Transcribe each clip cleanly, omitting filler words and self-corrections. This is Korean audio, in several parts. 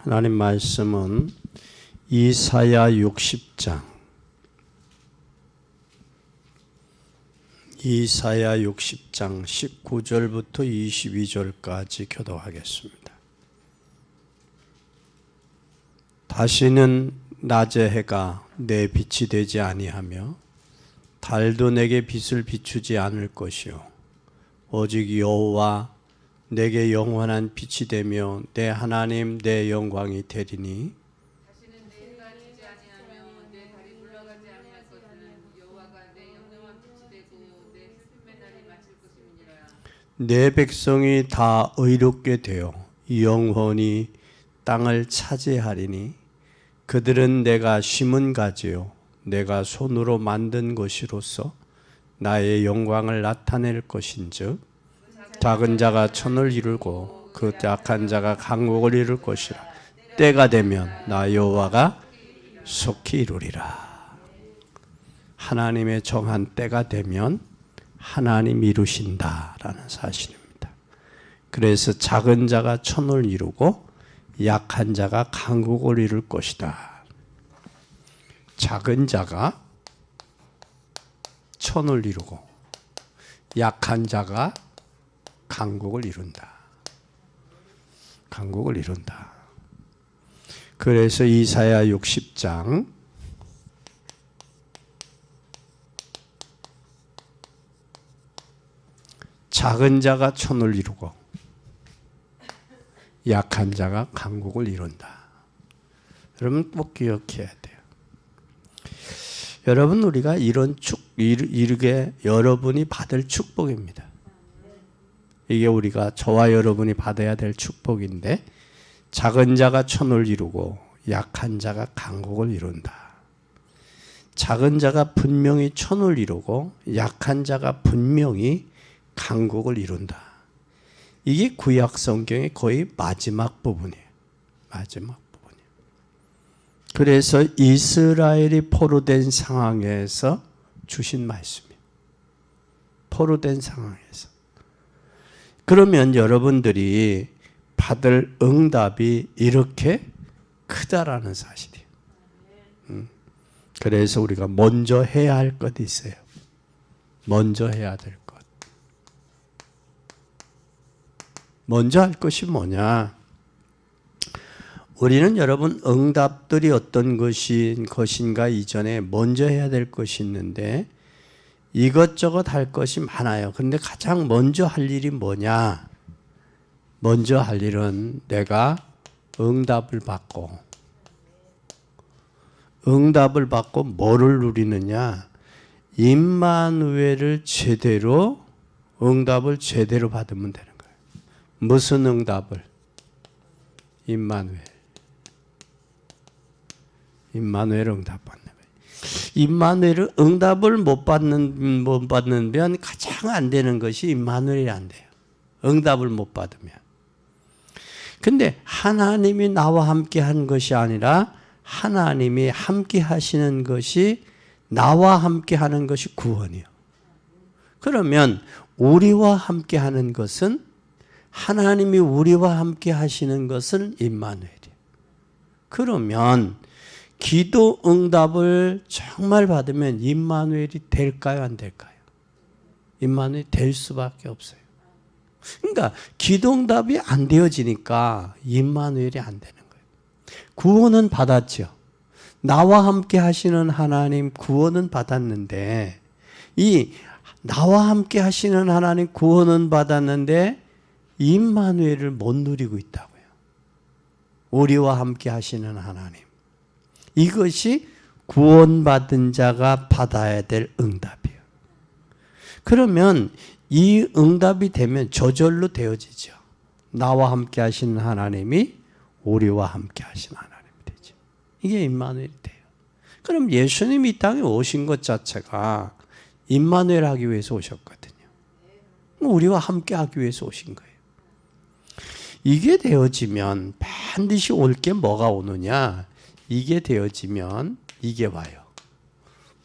하나님 말씀은 이사야 60장 19절부터 22절까지 교독하겠습니다. 다시는 낮의 해가 내 빛이 되지 아니하며 달도 내게 빛을 비추지 않을 것이요 오직 여호와 내게 영원한 빛이 되며 내 하나님 내 영광이 되리니 다시는 내 해가 지지 아니하며 내 달이 물러가지 아니할 것은 여호와가 내 영영한 빛이 되고 내 슬픔의 날이 마칠 것임이니라. 내 백성이 다 의롭게 되어 영원히 땅을 차지하리니 그들은 내가 심은 가지요 내가 손으로 만든 것이로서 나의 영광을 나타낼 것인즉 작은 자가 천을 이루고 그 약한 자가 강국을 이룰 것이라. 때가 되면 나 여호와가 속히 이루리라. 하나님의 정한 때가 되면 하나님 이루신다라는 사실입니다. 그래서 작은 자가 천을 이루고 약한 자가 강국을 이룰 것이다. 작은 자가 천을 이루고 약한 자가 강국을 이룬다. 강국을 이룬다. 그래서 이사야 60장 작은 자가 천을 이루고 약한 자가 강국을 이룬다. 여러분 꼭 기억해야 돼요. 여러분 우리가 이르게 여러분이 받을 축복입니다. 이게 우리가 저와 여러분이 받아야 될 축복인데 작은 자가 천을 이루고 약한 자가 강국을 이룬다. 작은 자가 분명히 천을 이루고 약한 자가 분명히 강국을 이룬다. 이게 구약 성경의 거의 마지막 부분이에요. 마지막 부분이에요. 그래서 이스라엘이 포로된 상황에서 주신 말씀이에요. 포로된 상황에서. 그러면 여러분들이 받을 응답이 이렇게 크다라는 사실이에요. 그래서 우리가 먼저 해야 할 것이 있어요. 먼저 해야 될 것. 먼저 할 것이 뭐냐? 우리는 여러분 응답들이 어떤 것인가 이전에 먼저 해야 될 것이 있는데 이것저것 할 것이 많아요. 그런데 가장 먼저 할 일이 뭐냐? 먼저 할 일은 내가 응답을 받고 뭐를 누리느냐? 임마누엘을 제대로 응답을 제대로 받으면 되는 거예요. 무슨 응답을? 임마누엘 응답 받는 거예요. 임마누엘을 응답을 못 받는 가장 안 되는 것이 임마누엘이 안 돼요. 응답을 못 받으면. 근데 하나님이 나와 함께 한 것이 아니라 하나님이 함께 하시는 것이 나와 함께 하는 것이 구원이에요. 그러면 우리와 함께 하는 것은 하나님이 우리와 함께 하시는 것은 임마누엘이에요. 그러면 기도 응답을 정말 받으면 임마누엘이 될까요? 안 될까요? 임마누엘이 될 수밖에 없어요. 그러니까 기도 응답이 안 되어지니까 임마누엘이 안 되는 거예요. 구원은 받았죠. 나와 함께 하시는 하나님 구원은 받았는데 이 나와 함께 하시는 하나님 구원은 받았는데 임마누엘을 못 누리고 있다고요. 우리와 함께 하시는 하나님. 이것이 구원받은 자가 받아야 될 응답이에요. 그러면 이 응답이 되면 저절로 되어지죠. 나와 함께 하시는 하나님이 우리와 함께 하시는 하나님이 되죠. 이게 임마누엘이 돼요. 그럼 예수님이 이 땅에 오신 것 자체가 임마누엘 하기 위해서 오셨거든요. 우리와 함께 하기 위해서 오신 거예요. 이게 되어지면 반드시 올 게 뭐가 오느냐? 이게 되어지면 이게 와요.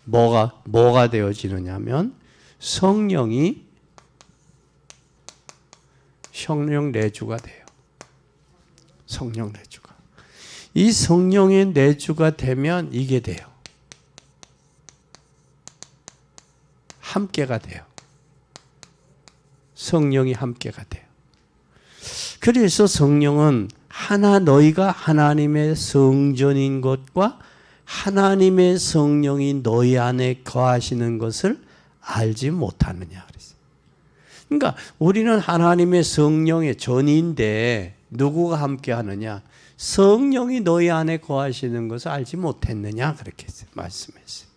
뭐가 되어지느냐면 성령 내주가 돼요. 성령 내주가. 이 성령의 내주가 되면 이게 돼요. 함께가 돼요. 성령이 함께가 돼요. 그래서 성령은 너희가 하나님의 성전인 것과 하나님의 성령이 너희 안에 거하시는 것을 알지 못하느냐 그랬어요. 그러니까 우리는 하나님의 성령의 전인데 누구가 함께 하느냐? 성령이 너희 안에 거하시는 것을 알지 못했느냐 그렇게 말씀했어요.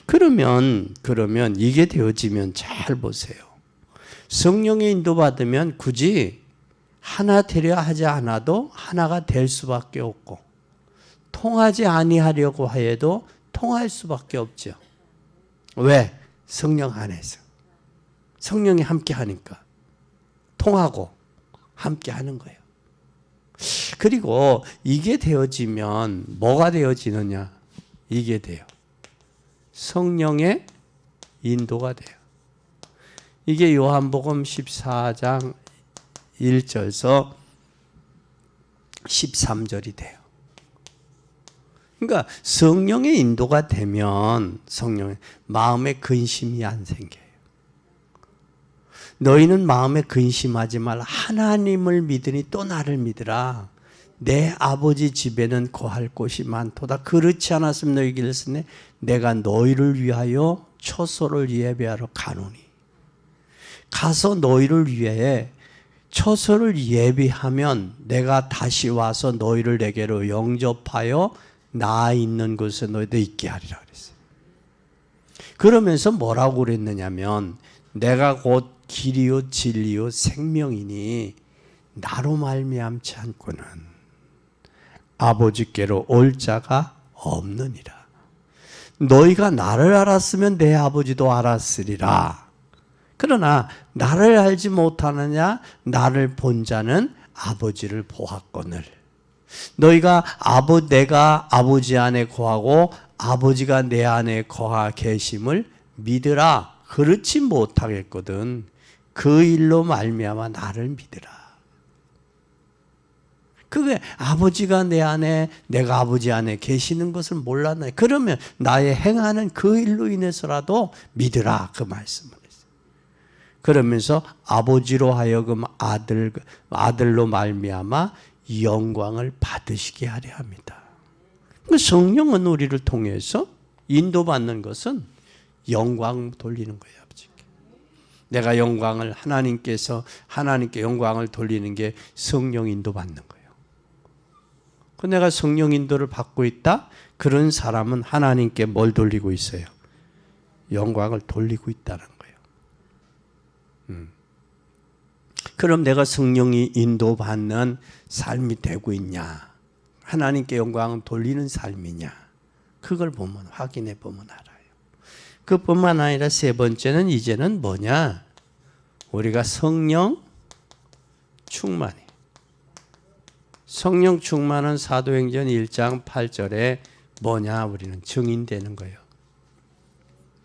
그러면 이게 되어지면 잘 보세요. 성령의 인도받으면 굳이 하나 되려 하지 않아도 하나가 될 수밖에 없고 통하지 아니하려고 해도 통할 수밖에 없죠. 왜? 성령 안에서. 성령이 함께 하니까 통하고 함께 하는 거예요. 그리고 이게 되어지면 뭐가 되어지느냐? 이게 돼요. 성령의 인도가 돼요. 이게 요한복음 14장 1절에서 13절이 돼요. 그러니까 성령의 인도가 되면 성령의 마음에 근심이 안 생겨요. 너희는 마음에 근심하지 말라. 하나님을 믿으니 또 나를 믿으라. 내 아버지 집에는 거할 곳이 많도다. 그렇지 않았으면 너희에게 이르시네 내가 너희를 위하여 처소를 예배하러 가노니. 가서 너희를 위해 처소를 예비하면 내가 다시 와서 너희를 내게로 영접하여 나 있는 곳에 너희도 있게 하리라 그랬어요. 그러면서 뭐라고 그랬느냐면 내가 곧 길이요 진리요 생명이니 나로 말미암지 않고는 아버지께로 올 자가 없느니라. 너희가 나를 알았으면 내 아버지도 알았으리라. 그러나 나를 알지 못하느냐? 나를 본 자는 아버지를 보았거늘. 너희가 내가 아버지 안에 거하고 아버지가 내 안에 거하 계심을 믿으라. 그렇지 못하겠거든. 그 일로 말미암아 나를 믿으라. 그게 아버지가 내 안에 내가 아버지 안에 계시는 것을 몰랐나요? 그러면 나의 행하는 그 일로 인해서라도 믿으라. 그 말씀을 했어요. 그러면서 아버지로 하여금 아들로 말미암아 영광을 받으시게 하려 합니다. 성령은 우리를 통해서 인도받는 것은 영광 돌리는 거예요. 아버지께. 내가 하나님께 영광을 돌리는 게 성령 인도받는 거예요. 내가 성령 인도를 받고 있다? 그런 사람은 하나님께 뭘 돌리고 있어요? 영광을 돌리고 있다는 거예요. 그럼 내가 성령이 인도받는 삶이 되고 있냐? 하나님께 영광을 돌리는 삶이냐? 그걸 확인해 보면 알아요. 그뿐만 아니라 세 번째는 이제는 뭐냐? 우리가 성령 충만이. 성령 충만은 사도행전 1장 8절에 뭐냐? 우리는 증인되는 거예요.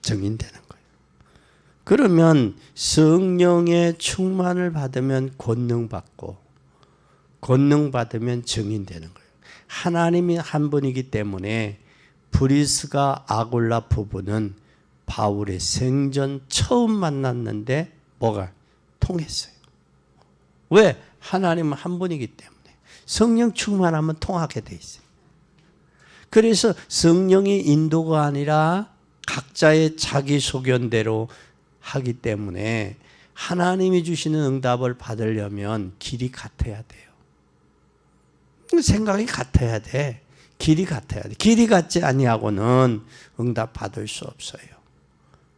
증인되는 거예요. 그러면 성령의 충만을 받으면 권능받고 권능받으면 증인되는 거예요. 하나님이 한 분이기 때문에 브리스가 아굴라 부부는 바울의 생전 처음 만났는데 뭐가 통했어요. 왜? 하나님은 한 분이기 때문에. 성령 충만하면 통하게 돼 있어요. 그래서 성령의 인도가 아니라 각자의 자기 소견대로 하기 때문에 하나님이 주시는 응답을 받으려면 길이 같아야 돼요. 생각이 같아야 돼. 길이 같아야 돼. 길이 같지 아니하고는 응답 받을 수 없어요.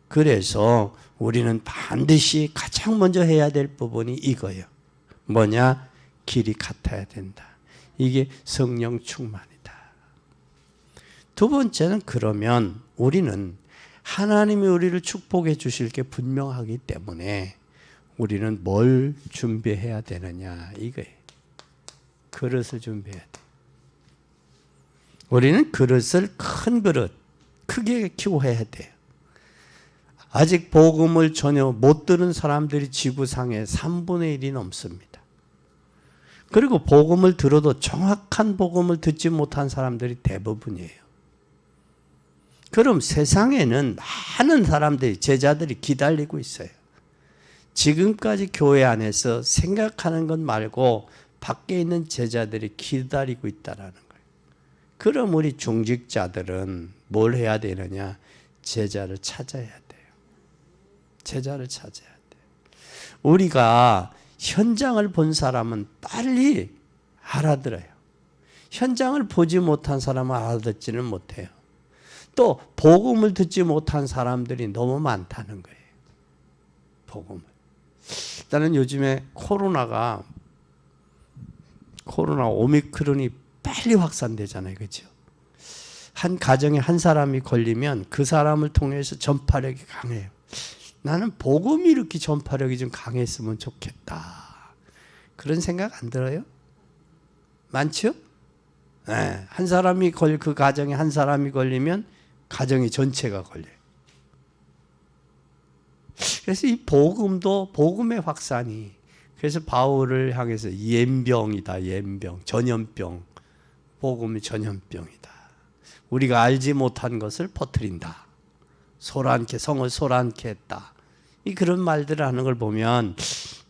그래서 우리는 반드시 가장 먼저 해야 될 부분이 이거예요. 뭐냐? 길이 같아야 된다. 이게 성령 충만이다. 두 번째는 그러면 우리는 하나님이 우리를 축복해 주실 게 분명하기 때문에 우리는 뭘 준비해야 되느냐 이거예요. 그릇을 준비해야 돼. 우리는 그릇을 큰 그릇 크게 키워야 돼요. 아직 복음을 전혀 못 들은 사람들이 지구상에 3분의 1이 넘습니다. 그리고 복음을 들어도 정확한 복음을 듣지 못한 사람들이 대부분이에요. 그럼 세상에는 많은 사람들이, 제자들이 기다리고 있어요. 지금까지 교회 안에서 생각하는 것 말고 밖에 있는 제자들이 기다리고 있다라는 거예요. 그럼 우리 중직자들은 뭘 해야 되느냐? 제자를 찾아야 돼요. 제자를 찾아야 돼요. 우리가 현장을 본 사람은 빨리 알아들어요. 현장을 보지 못한 사람은 알아듣지는 못해요. 또 복음을 듣지 못한 사람들이 너무 많다는 거예요. 복음을. 일단은 요즘에 코로나 오미크론이 빨리 확산되잖아요. 그렇죠? 한 가정에 한 사람이 걸리면 그 사람을 통해서 전파력이 강해요. 나는 복음이 이렇게 전파력이 좀 강했으면 좋겠다. 그런 생각 안 들어요? 많죠? 네, 한 사람이 그 가정에 한 사람이 걸리면 가정이 전체가 걸려요. 그래서 이 복음도 복음의 확산이, 그래서 바울을 향해서 옌병이다. 옌병, 전염병. 복음이 전염병이다. 우리가 알지 못한 것을 퍼뜨린다. 성을 소란케 했다. 이 그런 말들을 하는 걸 보면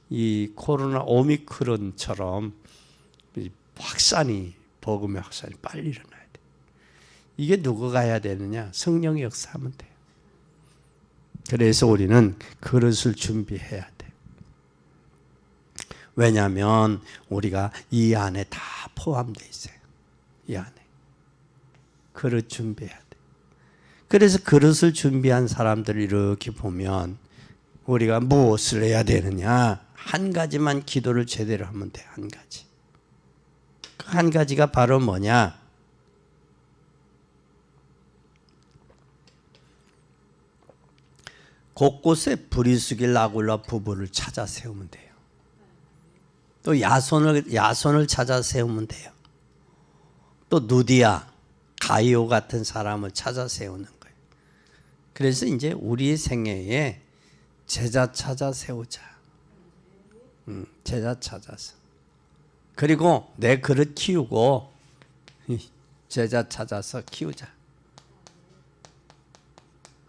이 코로나 오미크론처럼 복음의 확산이 빨리 일어나야 돼. 이게 누구가 해야 되느냐? 성령이 역사하면 돼요. 그래서 우리는 그릇을 준비해야 돼. 왜냐하면 우리가 이 안에 다 포함되어 있어요. 이 안에. 그릇 준비해야 돼. 그래서 그릇을 준비한 사람들을 이렇게 보면 우리가 무엇을 해야 되느냐? 한 가지만 기도를 제대로 하면 돼. 한 가지. 그 한 가지가 바로 뭐냐? 곳곳에 브리스길 아굴라 부부를 찾아 세우면 돼요. 또 야손을 찾아 세우면 돼요. 또 누디아, 가이오 같은 사람을 찾아 세우는 거예요. 그래서 이제 우리의 생애에 제자 찾아 세우자. 제자 찾아서. 그리고 내 그릇 키우고 제자 찾아서 키우자.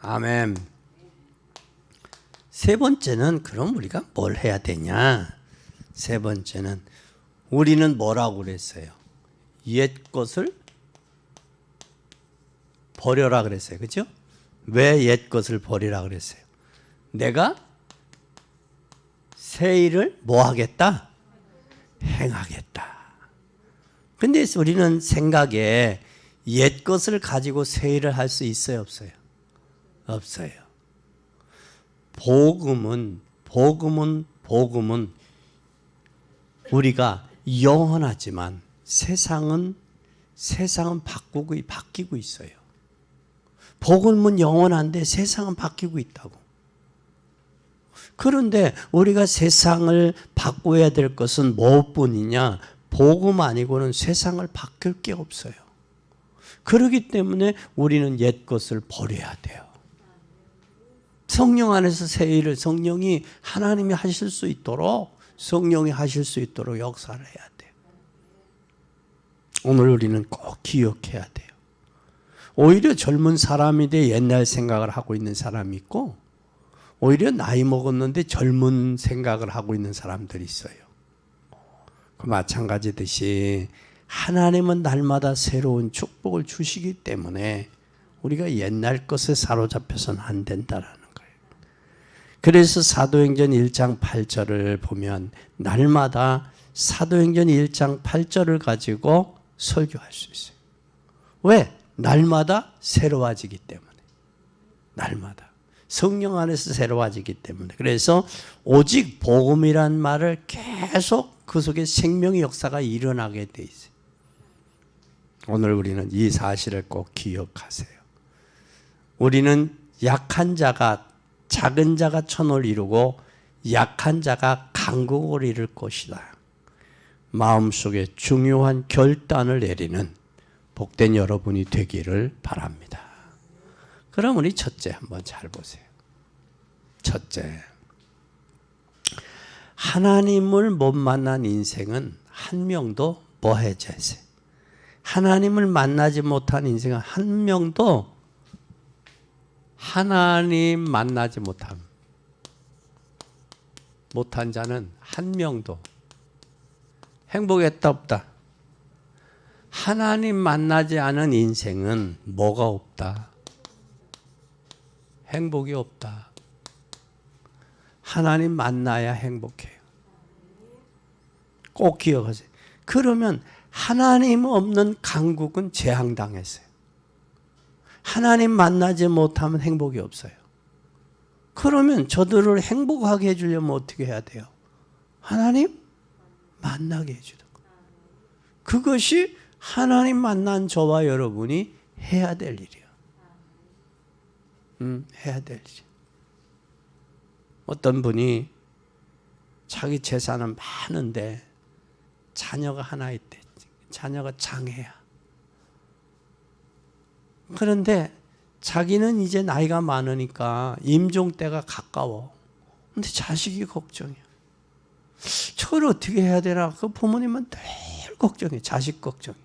아멘. 세 번째는 그럼 우리가 뭘 해야 되냐? 세 번째는 우리는 뭐라고 그랬어요? 옛 것을 버려라 그랬어요. 그렇죠? 왜 옛 것을 버리라 그랬어요? 내가 새 일을 뭐 하겠다? 행하겠다. 근데 우리는 생각에 옛 것을 가지고 새 일을 할 수 있어요, 없어요? 없어요. 복음은 우리가 영원하지만 세상은 바뀌고 있어요. 복음은 영원한데 세상은 바뀌고 있다고. 그런데 우리가 세상을 바꿔야 될 것은 무엇뿐이냐? 복음 아니고는 세상을 바뀔 게 없어요. 그렇기 때문에 우리는 옛 것을 버려야 돼요. 성령 안에서 새 일을 성령이 하나님이 하실 수 있도록 역사를 해야 돼요. 오늘 우리는 꼭 기억해야 돼요. 오히려 젊은 사람이 돼 옛날 생각을 하고 있는 사람이 있고 오히려 나이 먹었는데 젊은 생각을 하고 있는 사람들이 있어요. 그 마찬가지듯이 하나님은 날마다 새로운 축복을 주시기 때문에 우리가 옛날 것에 사로잡혀서는 안 된다라는 거예요. 그래서 사도행전 1장 8절을 보면 날마다 사도행전 1장 8절을 가지고 설교할 수 있어요. 왜? 날마다 새로워지기 때문에. 날마다. 성령 안에서 새로워지기 때문에. 그래서 오직 복음이란 말을 계속 그 속에 생명의 역사가 일어나게 돼 있어요. 오늘 우리는 이 사실을 꼭 기억하세요. 우리는 약한 자가 작은 자가 천을 이루고 약한 자가 강국을 이룰 것이다. 마음속에 중요한 결단을 내리는 복된 여러분이 되기를 바랍니다. 그럼 우리 첫째 한번 잘 보세요. 첫째, 하나님을 못 만난 인생은 한 명도 뭐 해줘야지. 하나님을 만나지 못한 인생은 한 명도 하나님 만나지 못한 자는 한 명도 행복했다 없다. 하나님 만나지 않은 인생은 뭐가 없다? 행복이 없다. 하나님 만나야 행복해요. 꼭 기억하세요. 그러면 하나님 없는 강국은 재앙당했어요. 하나님 만나지 못하면 행복이 없어요. 그러면 저들을 행복하게 해주려면 어떻게 해야 돼요? 하나님 만나게 해주는 거예요. 그것이 하나님 만난 저와 여러분이 해야 될 일이에요. 해야 될 일이에요. 어떤 분이 자기 재산은 많은데 자녀가 하나 있대. 자녀가 장애야. 그런데 자기는 이제 나이가 많으니까 임종 때가 가까워. 근데 자식이 걱정이야. 저걸 어떻게 해야 되나? 그 부모님은 늘 걱정해. 자식 걱정해.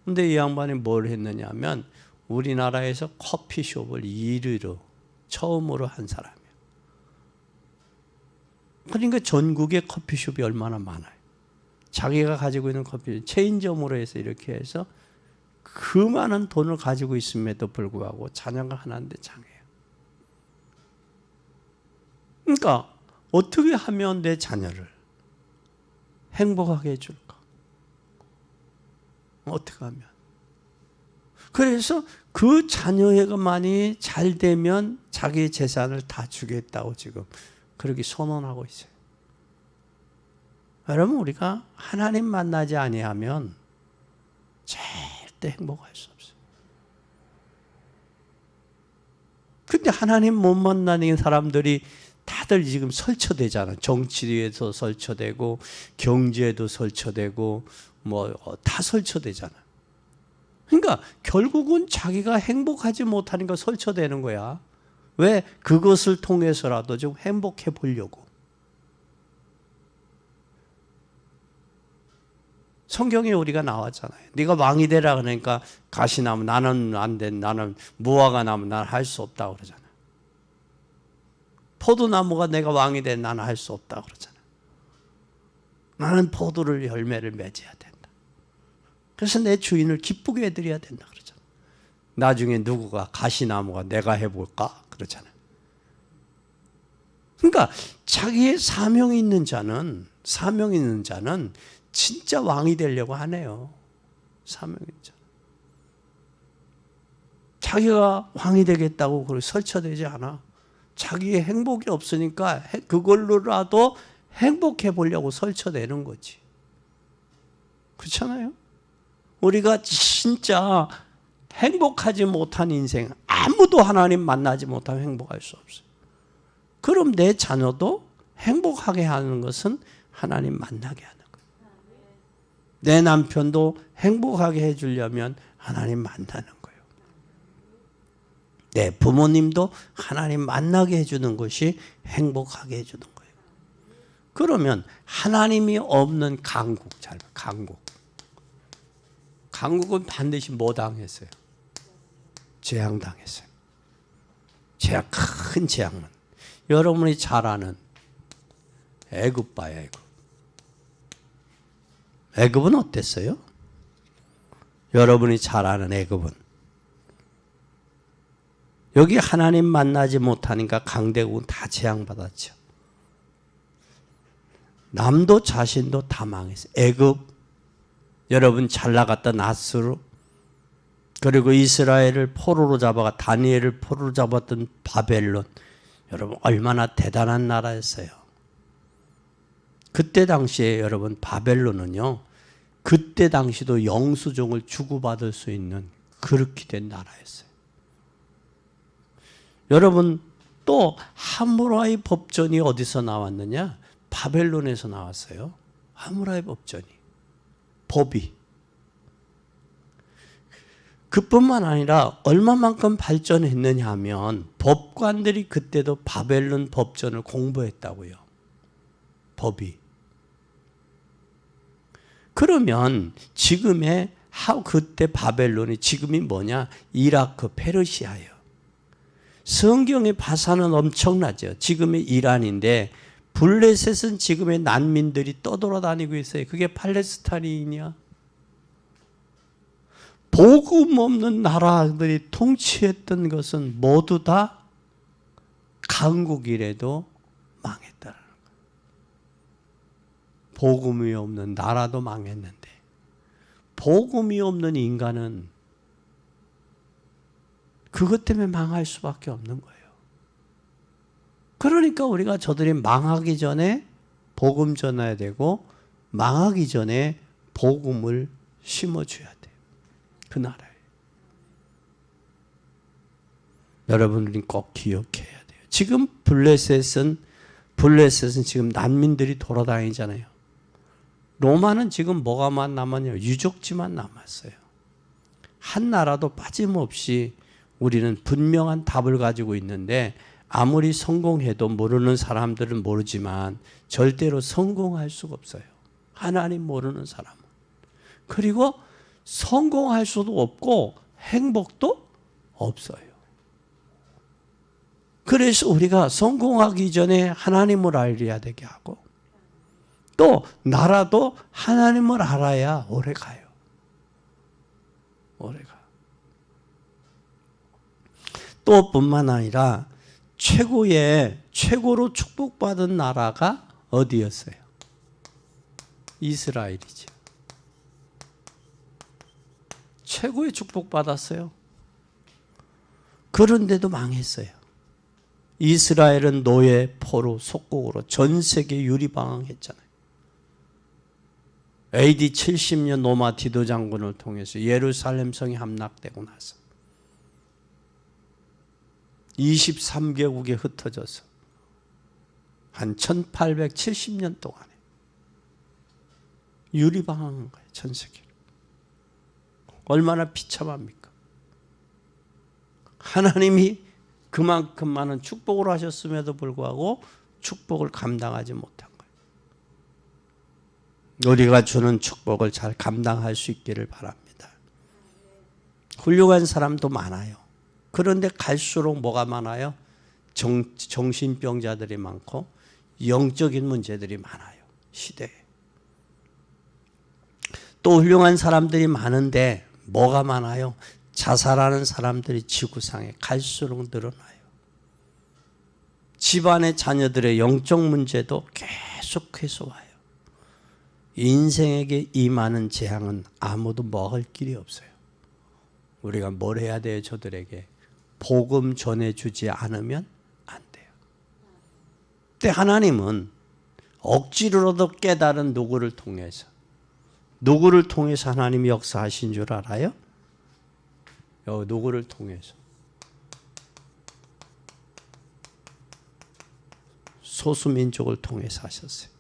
근데 이 양반이 뭘 했느냐 하면 우리나라에서 커피숍을 1위로 처음으로 한 사람이에요. 그러니까 전국에 커피숍이 얼마나 많아요. 자기가 가지고 있는 커피숍 체인점으로 해서 이렇게 해서 그 많은 돈을 가지고 있음에도 불구하고 자녀가 하나인데 장애예요. 그러니까 어떻게 하면 내 자녀를 행복하게 해줄까? 어떻게 하면? 그래서 그 자녀에게만이 잘 되면 자기 재산을 다 주겠다고 지금 그렇게 선언하고 있어요. 여러분, 우리가 하나님 만나지 아니하면 절대 행복할 수 없어요. 근데 하나님 못 만나는 사람들이 다들 지금 설쳐되잖아요. 정치에도 설쳐되고 경제에도 설쳐되고 뭐 다 설쳐되잖아요. 그러니까 결국은 자기가 행복하지 못하니까 설쳐되는 거야. 왜? 그것을 통해서라도 좀 행복해 보려고. 성경에 우리가 나왔잖아요. 네가 왕이 되라 그러니까 가시나무 나는 안 돼. 나는 무화과 나무 나는 할 수 없다고 그러잖아요. 포도나무가 내가 왕이 돼 나는 할 수 없다고 그러잖아요. 나는 포도를 열매를 맺어야 된다. 그래서 내 주인을 기쁘게 해드려야 된다 그러잖아요. 나중에 누구가 가시나무가 내가 해볼까? 그러잖아요. 그러니까 자기의 사명이 있는 자는 진짜 왕이 되려고 하네요. 사명이 있는 자. 자기가 왕이 되겠다고 그렇게 설쳐되지 않아. 자기의 행복이 없으니까 그걸로라도 행복해 보려고 설쳐내는 거지. 그렇잖아요? 우리가 진짜 행복하지 못한 인생, 아무도 하나님 만나지 못하면 행복할 수 없어요. 그럼 내 자녀도 행복하게 하는 것은 하나님 만나게 하는 거예요. 내 남편도 행복하게 해주려면 하나님 만나는 거예요. 내 부모님도 하나님 만나게 해주는 것이 행복하게 해주는 거예요. 그러면 하나님이 없는 강국, 강국은 반드시 뭐 당했어요? 재앙 당했어요. 큰 재앙은 여러분이 잘 아는 애굽 봐요. 애굽. 애굽은 어땠어요? 여러분이 잘 아는 애굽은 여기 하나님 만나지 못하니까 강대국은 다 재앙받았죠. 남도 자신도 다 망했어요. 애굽, 여러분 잘 나갔던 아수르, 그리고 이스라엘을 포로로 잡아가 다니엘을 포로로 잡았던 바벨론, 여러분 얼마나 대단한 나라였어요. 그때 당시에 여러분 바벨론은요, 그때 당시도 영수증을 주고받을 수 있는 그렇게 된 나라였어요. 여러분 또 하무라이 법전이 어디서 나왔느냐? 바벨론에서 나왔어요. 하무라이 법전이. 법이. 그뿐만 아니라 얼마만큼 발전했느냐 하면 법관들이 그때도 바벨론 법전을 공부했다고요. 법이. 그러면 지금의 그때 바벨론이 지금이 뭐냐? 이라크, 페르시아예요. 성경의 바사는 엄청나죠. 지금의 이란인데 블레셋은 지금의 난민들이 떠돌아다니고 있어요. 그게 팔레스타인이냐? 복음 없는 나라들이 통치했던 것은 모두 다 강국이라도 망했다는 거예요. 복음이 없는 나라도 망했는데 복음이 없는 인간은 그것 때문에 망할 수밖에 없는 거예요. 그러니까 우리가 저들이 망하기 전에 복음 전해야 되고 망하기 전에 복음을 심어줘야 돼요. 그 나라에. 여러분들이 꼭 기억해야 돼요. 지금 블레셋은 지금 난민들이 돌아다니잖아요. 로마는 지금 뭐가만 남았냐? 유적지만 남았어요. 한 나라도 빠짐없이 우리는 분명한 답을 가지고 있는데 아무리 성공해도 모르는 사람들은 모르지만 절대로 성공할 수가 없어요. 하나님 모르는 사람은. 그리고 성공할 수도 없고 행복도 없어요. 그래서 우리가 성공하기 전에 하나님을 알아야 되게 하고 또 나라도 하나님을 알아야 오래 가요. 오래 가. 또 뿐만 아니라 최고로 축복받은 나라가 어디였어요? 이스라엘이죠. 최고의 축복받았어요. 그런데도 망했어요. 이스라엘은 노예, 포로, 속국으로 전 세계 유리방황했잖아요. AD 70년 로마 디도 장군을 통해서 예루살렘 성이 함락되고 나서 23개국에 흩어져서 한 1870년 동안에 유리방황한 거예요. 전 세계로. 얼마나 비참합니까? 하나님이 그만큼 많은 축복을 하셨음에도 불구하고 축복을 감당하지 못한 거예요. 우리가 주는 축복을 잘 감당할 수 있기를 바랍니다. 훌륭한 사람도 많아요. 그런데 갈수록 뭐가 많아요? 정신병자들이 많고 영적인 문제들이 많아요. 시대에. 또 훌륭한 사람들이 많은데 뭐가 많아요? 자살하는 사람들이 지구상에 갈수록 늘어나요. 집안의 자녀들의 영적 문제도 계속해서 와요. 인생에게 임하는 재앙은 아무도 먹을 길이 없어요. 우리가 뭘 해야 돼요? 저들에게 복음 전해주지 않으면 안 돼요. 근데 하나님은 억지로라도 깨달은 누구를 통해서 하나님이 역사하신 줄 알아요? 누구를 통해서? 소수민족을 통해서 하셨어요.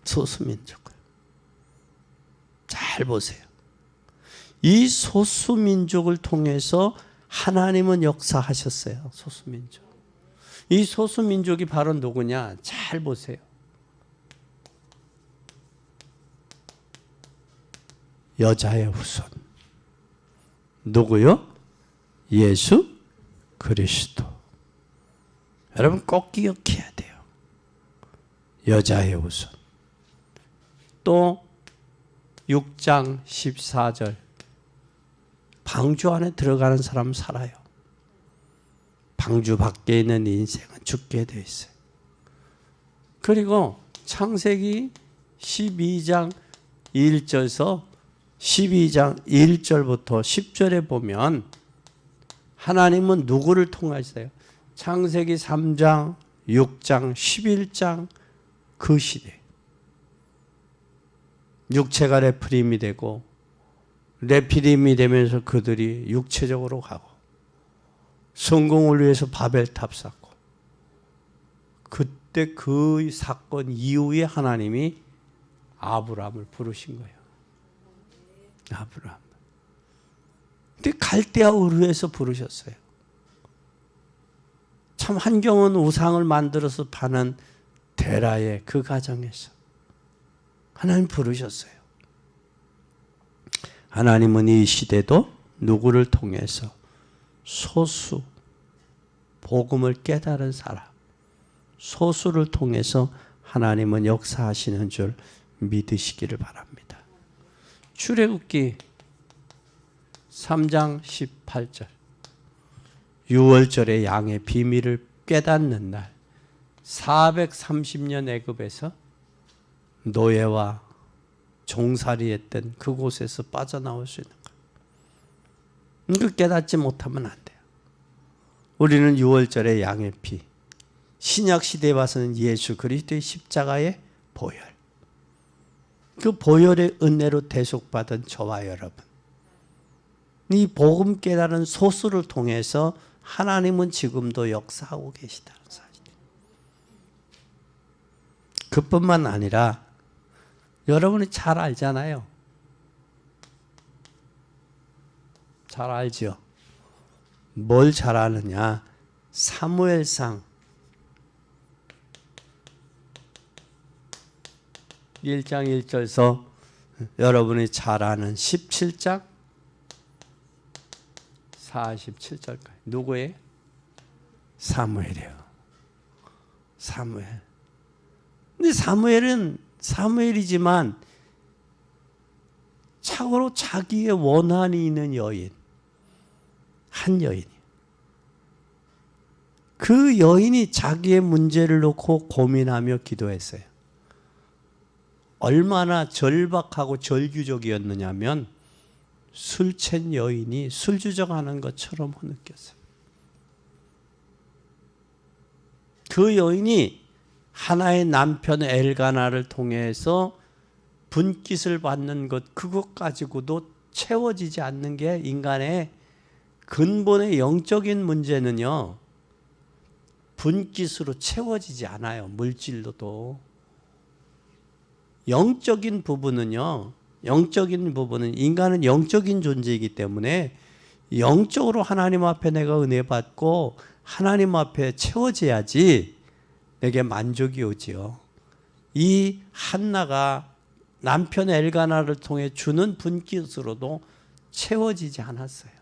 소수민족을. 잘 보세요. 이 소수민족을 통해서 하나님은 역사하셨어요. 소수민족. 이 소수민족이 바로 누구냐? 잘 보세요. 여자의 후손. 누구요? 예수 그리스도. 여러분 꼭 기억해야 돼요. 여자의 후손. 또 6장 14절. 방주 안에 들어가는 사람 살아요. 방주 밖에 있는 인생은 죽게 돼 있어요. 그리고 창세기 12장 1절에서 12장 1절부터 10절에 보면 하나님은 누구를 통하셨어요? 창세기 3장, 6장, 11장 그 시대. 육체가 레피림이 되고 레피림이 되면서 그들이 육체적으로 가고 성공을 위해서 바벨탑 쌓고 그때 그 사건 이후에 하나님이 아브라함을 부르신 거예요. 아브라함. 근데 갈대아 우르에서 부르셨어요. 참 한경은 우상을 만들어서 파는 데라의 그 가정에서 하나님 부르셨어요. 하나님은 이 시대도 누구를 통해서 소수, 복음을 깨달은 사람, 소수를 통해서 하나님은 역사하시는 줄 믿으시기를 바랍니다. 출애굽기 3장 18절. 유월절의 양의 비밀을 깨닫는 날, 430년 애굽에서 노예와 종살이했던 그곳에서 빠져나올 수 있는 것. 이거 깨닫지 못하면 안 돼요. 우리는 유월절의 양의 피, 신약 시대에 와서는 예수 그리스도의 십자가의 보혈, 그 보혈의 은혜로 대속받은 저와 여러분, 이 복음 깨달은 소수를 통해서 하나님은 지금도 역사하고 계시다는 사실. 그뿐만 아니라 여러분이 잘 알잖아요. 잘 알죠? 뭘 잘 아느냐? 사무엘상 1장 1절에서 여러분이 잘 아는 17장 47절까지. 누구예요? 사무엘이에요. 사무엘. 근데 사무엘은 사무엘이지만 참으로 자기의 원한이 있는 여인, 한 여인이에요. 그 여인이 자기의 문제를 놓고 고민하며 기도했어요. 얼마나 절박하고 절규적이었느냐면 술 취한 여인이 술주정하는 것처럼 느꼈어요. 그 여인이 하나의 남편 엘가나를 통해서 분깃을 받는 것, 그것 가지고도 채워지지 않는 게 인간의 근본의 영적인 문제는요, 분깃으로 채워지지 않아요. 물질로도. 영적인 부분은 인간은 영적인 존재이기 때문에 영적으로 하나님 앞에 내가 은혜 받고 하나님 앞에 채워져야지 내게 만족이 오지요. 이 한나가 남편 엘가나를 통해 주는 분깃으로도 채워지지 않았어요.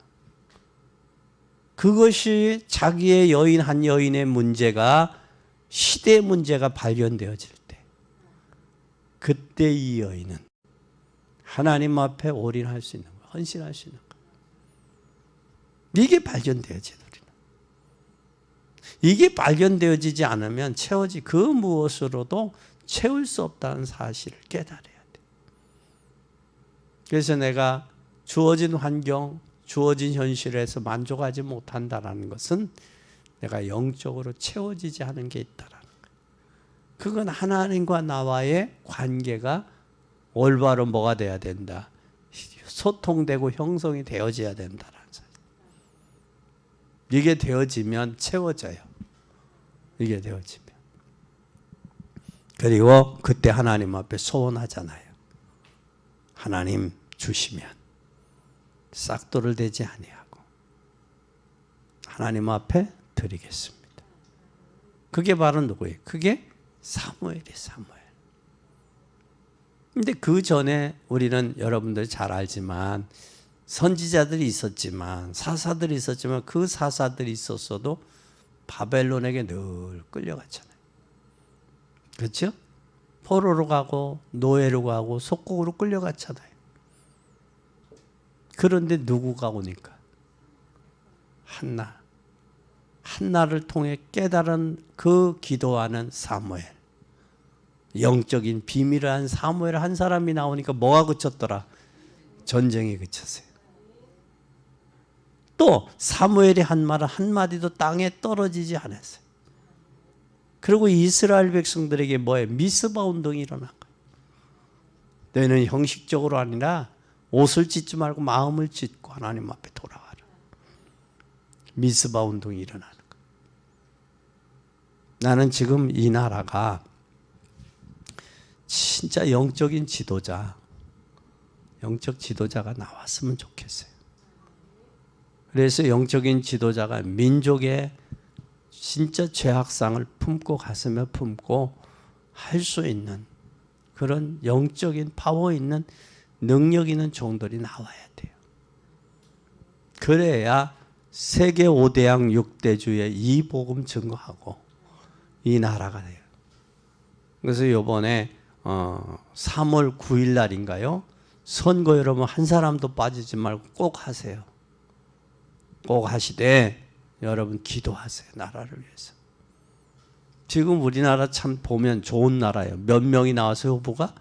그것이 자기의 여인 한 여인의 문제가, 시대의 문제가 발견되어질 때, 그때 이 여인은 하나님 앞에 올인할 수 있는 거예요. 헌신할 수 있는 거예요. 이게 발견되어지는 거예요. 이게 발견되어지지 않으면 그 무엇으로도 채울 수 없다는 사실을 깨달아야 돼요. 그래서 내가 주어진 환경, 주어진 현실에서 만족하지 못한다는 것은 내가 영적으로 채워지지 않은 게 있다라는 거예요. 그건 하나님과 나와의 관계가 올바로 뭐가 돼야 된다? 소통되고 형성이 되어져야 된다라는 사실. 이게 되어지면 채워져요. 이게 되어지면. 그리고 그때 하나님 앞에 소원하잖아요. 하나님 주시면 싹돌을 대지 아니하고 하나님 앞에 드리겠습니다. 그게 바로 누구예요? 그게 사무엘이에요. 사무엘. 근데 그 전에 우리는 여러분들이 잘 알지만 선지자들이 있었지만 사사들이 있었지만 그 사사들이 있었어도 바벨론에게 늘 끌려갔잖아요. 그렇죠? 포로로 가고 노예로 가고 속국으로 끌려갔잖아요. 그런데 누구가 오니까? 한나를 통해 깨달은 그 기도하는 사무엘, 영적인 비밀을 한 사무엘 한 사람이 나오니까 뭐가 그쳤더라? 전쟁이 그쳤어요. 또 사무엘이 한 말은 한마디도 땅에 떨어지지 않았어요. 그리고 이스라엘 백성들에게 뭐예요? 미스바 운동이 일어난 거예요. 너희는 형식적으로 아니라 옷을 찢지 말고 마음을 찢고 하나님 앞에 돌아와라. 미스바 운동이 일어나는 거예요. 나는 지금 이 나라가 진짜 영적인 지도자, 영적 지도자가 나왔으면 좋겠어요. 그래서 영적인 지도자가 민족의 진짜 죄악상을 품고 가슴에 품고 할 수 있는 그런 영적인 파워 있는 능력 있는 종들이 나와야 돼요. 그래야 세계 5대양 6대주의 이 복음 증거하고 이 나라가 돼요. 그래서 이번에 3월 9일 날인가요? 선거 여러분 한 사람도 빠지지 말고 꼭 하세요. 꼭 하시되 여러분 기도하세요. 나라를 위해서. 지금 우리나라 참 보면 좋은 나라예요. 몇 명이 나와서 후보가?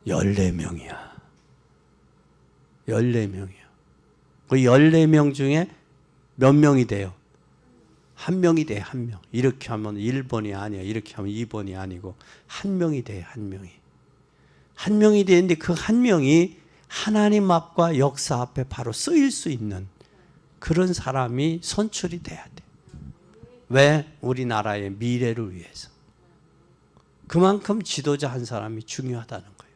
14명이야. 14명이야. 그 14명 중에 몇 명이 돼요? 한 명이 돼요. 한 명. 이렇게 하면 1번이 아니야. 이렇게 하면 2번이 아니고 한 명이 돼요. 한 명이. 한 명이 되는데 그 한 명이 하나님 앞과 역사 앞에 바로 쓰일 수 있는 그런 사람이 선출이 돼야 돼. 왜? 우리나라의 미래를 위해서. 그만큼 지도자 한 사람이 중요하다는 거예요.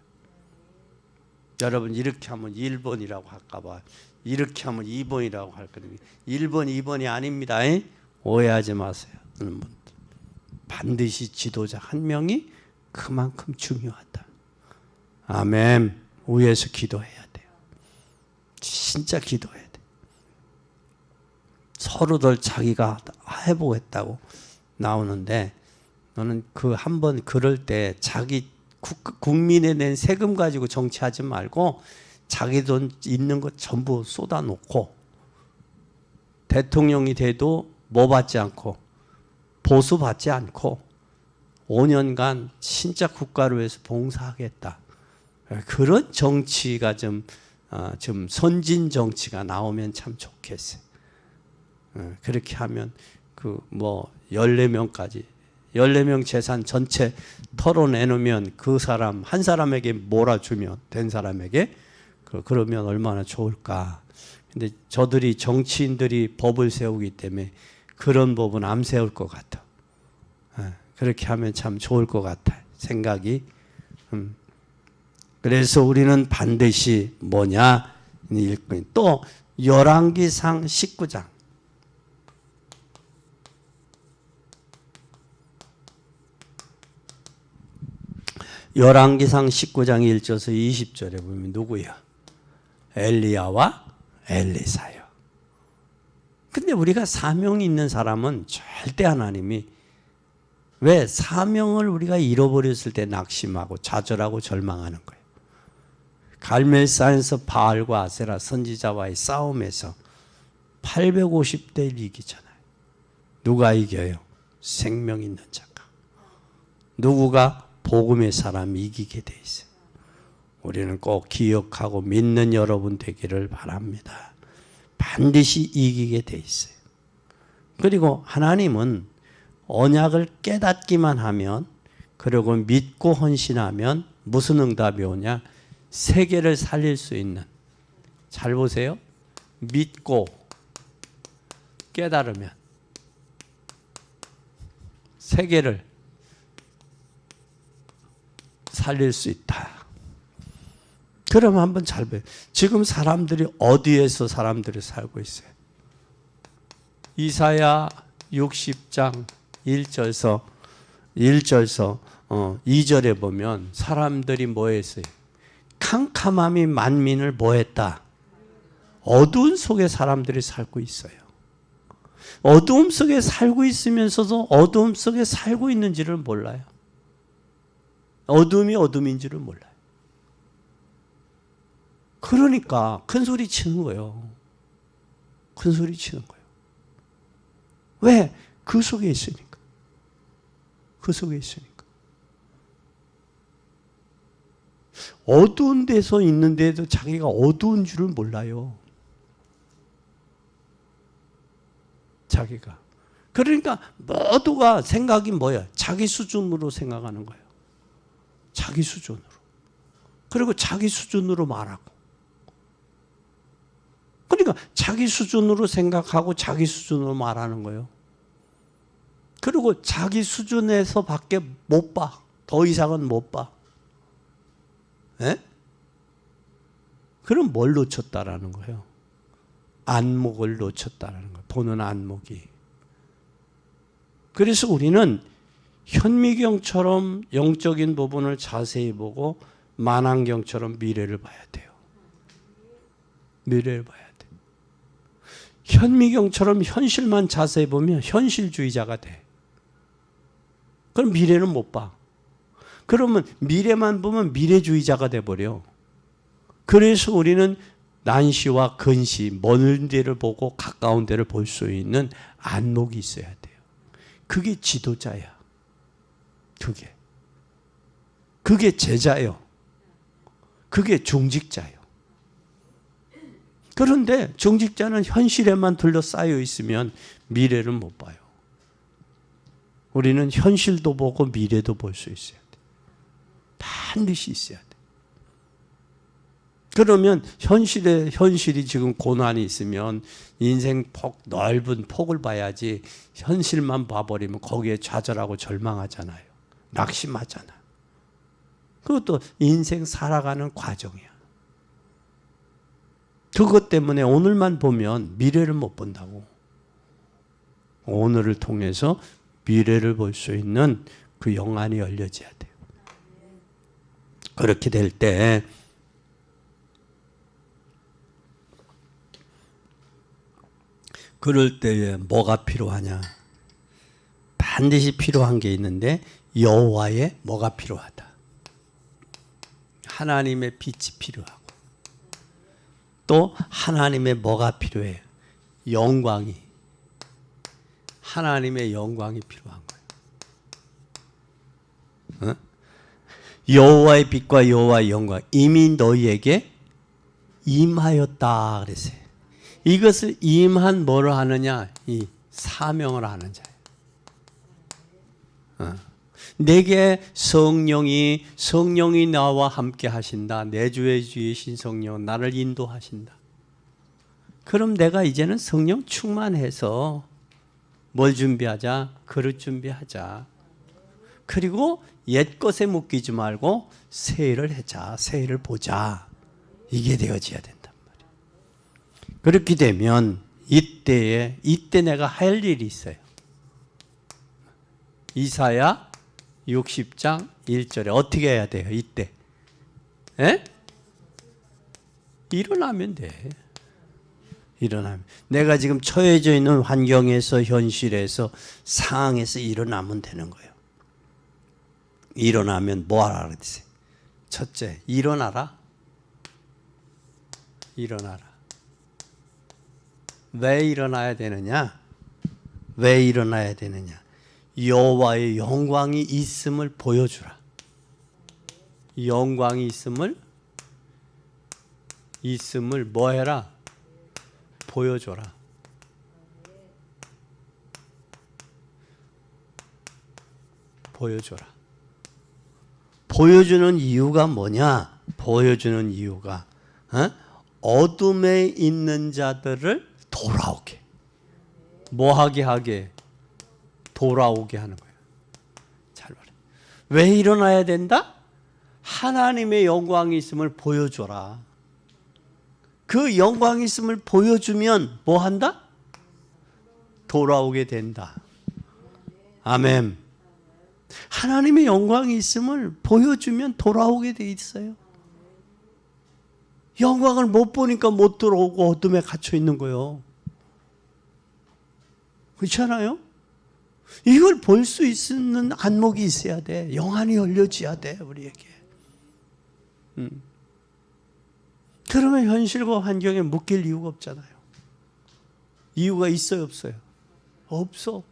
여러분 이렇게 하면 1번이라고 할까 봐. 이렇게 하면 2번이라고 할 거예요. 1번, 2번이 아닙니다. 오해하지 마세요. 반드시 지도자 한 명이 그만큼 중요하다. 아멘. 위에서 기도해야 돼요. 진짜 기도해야 돼. 서로들 자기가 해보겠다고 나오는데 너는 그 한 번 그럴 때 자기 국민에 낸 세금 가지고 정치하지 말고 자기 돈 있는 거 전부 쏟아놓고 대통령이 돼도 뭐 받지 않고 보수 받지 않고 5년간 진짜 국가를 위해서 봉사하겠다. 그런 정치가 좀 선진 정치가 나오면 참 좋겠어요. 그렇게 하면 그 뭐 14명까지 14명 재산 전체 털어내놓으면 그 사람 한 사람에게 몰아주면 된 사람에게 그러면 얼마나 좋을까. 근데 저들이 정치인들이 법을 세우기 때문에 그런 법은 안 세울 것 같아. 그렇게 하면 참 좋을 것 같아 생각이. 그래서 우리는 반드시 뭐냐 또 열왕기상 19장 열왕기상 19장 1절에서 20절에 보면 누구야? 엘리야와 엘리사요. 근데 우리가 사명이 있는 사람은 절대 하나님이 왜 사명을 우리가 잃어버렸을 때 낙심하고 좌절하고 절망하는 거예요. 갈멜산에서 바알과 아세라 선지자와의 싸움에서 850대 1 이기잖아요. 누가 이겨요? 생명 있는 자가. 누구가? 복음의 사람이 이기게 돼 있어요. 우리는 꼭 기억하고 믿는 여러분 되기를 바랍니다. 반드시 이기게 돼 있어요. 그리고 하나님은 언약을 깨닫기만 하면 그리고 믿고 헌신하면 무슨 응답이 오냐? 세계를 살릴 수 있는. 잘 보세요. 믿고 깨달으면 세계를 살릴 수 있다. 그럼 한번 잘 봐요. 지금 사람들이 어디에서 사람들이 살고 있어요? 이사야 60장 1절서 2절에 보면 사람들이 뭐 했어요? 캄캄함이 만민을 뭐 했다? 어두운 속에 사람들이 살고 있어요. 어두움 속에 살고 있으면서도 어두움 속에 살고 있는지를 몰라요. 어둠이 어둠인지를 몰라요. 그러니까 큰 소리 치는 거예요. 큰 소리 치는 거예요. 왜? 그 속에 있으니까. 그 속에 있으니까. 어두운 데서 있는데도 자기가 어두운 줄을 몰라요. 자기가. 그러니까 모두가 생각이 뭐야? 자기 수준으로 생각하는 거예요. 자기 수준으로. 그리고 자기 수준으로 말하고. 그러니까 자기 수준으로 생각하고 자기 수준으로 말하는 거예요. 그리고 자기 수준에서 밖에 못 봐. 더 이상은 못 봐. 예? 그럼 뭘 놓쳤다라는 거예요? 안목을 놓쳤다라는 거예요. 보는 안목이. 그래서 우리는 현미경처럼 영적인 부분을 자세히 보고 만환경처럼 미래를 봐야 돼요. 미래를 봐야 돼. 현미경처럼 현실만 자세히 보면 현실주의자가 돼. 그럼 미래는 못 봐. 그러면 미래만 보면 미래주의자가 돼버려. 그래서 우리는 난시와 근시, 먼 데를 보고 가까운 데를 볼 수 있는 안목이 있어야 돼요. 그게 지도자야. 그게 제자요. 그게 중직자요. 그런데 중직자는 현실에만 둘러싸여 있으면 미래를 못 봐요. 우리는 현실도 보고 미래도 볼 수 있어야 돼. 반드시 있어야 돼. 그러면 현실이 지금 고난이 있으면 인생 넓은 폭을 봐야지 현실만 봐버리면 거기에 좌절하고 절망하잖아요. 낙심하잖아. 그것도 인생 살아가는 과정이야. 그것 때문에 오늘만 보면 미래를 못 본다고. 오늘을 통해서 미래를 볼 수 있는 그 영안이 열려져야 돼요. 그렇게 될 때 그럴 때에 뭐가 필요하냐? 반드시 필요한 게 있는데 여호와의 뭐가 필요하다. 하나님의 빛이 필요하고 또 하나님의 뭐가 필요해요? 영광이. 하나님의 영광이 필요한 거예요. 어? 여호와의 빛과 여호와의 영광 이미 너희에게 임하였다 그랬어요. 이것을 임한 뭐를 하느냐? 이 사명을 하는 자예요. 내게 성령이 나와 함께 하신다. 내 주의 주이신 성령 나를 인도하신다. 그럼 내가 이제는 성령 충만해서 뭘 준비하자? 그릇 준비하자. 그리고 옛 것에 묶이지 말고 새 일을 하자. 새 일을 보자. 이게 되어져야 된단 말이에요. 그렇게 되면 이때 내가 할 일이 있어요. 이사야 60장 1절에 어떻게 해야 돼요? 이때 일어나면 돼. 일어나면 내가 지금 처해져 있는 환경에서 현실에서 상황에서 일어나면 되는 거예요. 일어나면 뭐 하라 그랬어요? 첫째, 일어나라. 왜 일어나야 되느냐? 여호와의 영광이 있음을 보여주라. 영광이 있음을 뭐 해라? 보여줘라. 보여주는 이유가 뭐냐? 보여주는 이유가 어둠에 있는 자들을 돌아오게. 하게? 돌아오게 하는 거예요. 잘 말해. 왜 일어나야 된다? 하나님의 영광이 있음을 보여줘라. 그 영광이 있음을 보여주면 뭐 한다? 돌아오게 된다. 아멘. 하나님의 영광이 있음을 보여주면 돌아오게 돼 있어요. 영광을 못 보니까 못 들어오고 어둠에 갇혀 있는 거예요. 그렇잖아요? 이걸 볼 수 있는 안목이 있어야 돼. 영안이 열려져야 돼, 우리에게. 그러면 현실과 환경에 묶일 이유가 없잖아요. 이유가 있어요, 없어요? 없어.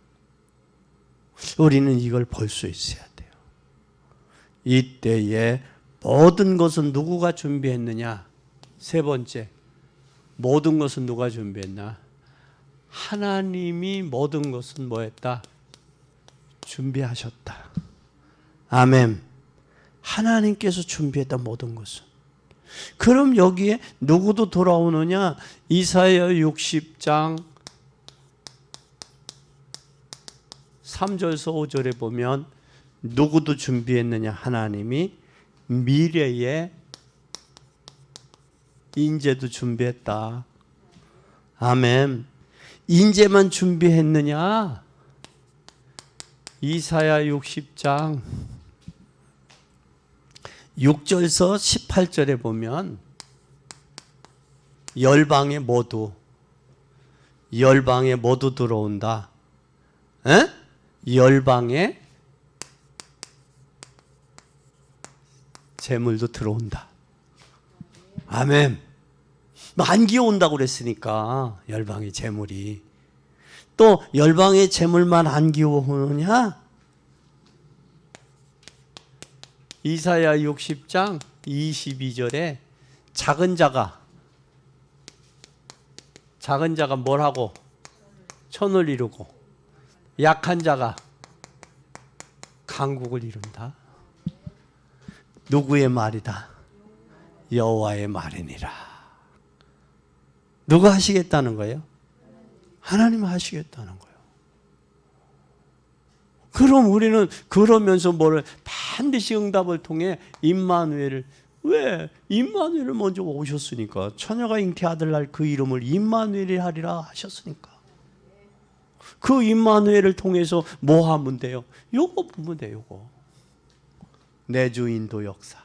우리는 이걸 볼 수 있어야 돼요. 이때에 모든 것은 누구가 준비했느냐? 세 번째, 모든 것은 누가 준비했나? 하나님이 모든 것은 뭐 했다? 준비하셨다. 아멘. 하나님께서 준비했다, 모든 것은. 그럼 여기에 누구도 돌아오느냐? 이사야 60장 3절에서 5절에 보면 누구도 준비했느냐? 하나님이 미래의 인재도 준비했다. 아멘. 인재만 준비했느냐? 이사야 60장 6절서 18절에 보면 열방에 모두 들어온다. 에? 열방에 재물도 들어온다. 아멘. 만기 온다고 그랬으니까 열방의 재물이. 또 열방의 재물만 안 기워오느냐? 이사야 60장 22절에 작은 자가 뭘 하고? 천을 이루고 약한 자가 강국을 이룬다. 누구의 말이다? 여호와의 말이니라. 누가 하시겠다는 거예요? 하나님 하시겠다는 거예요. 그럼 우리는 그러면서 뭐를 반드시 응답을 통해 임마누엘을, 왜? 임마누엘을 먼저 오셨으니까. 처녀가 잉태하들 날 그 이름을 임마누엘이 하리라 하셨으니까. 그 임마누엘을 통해서 뭐 하면 돼요? 요거 보면 돼요. 요거. 내주 인도 역사.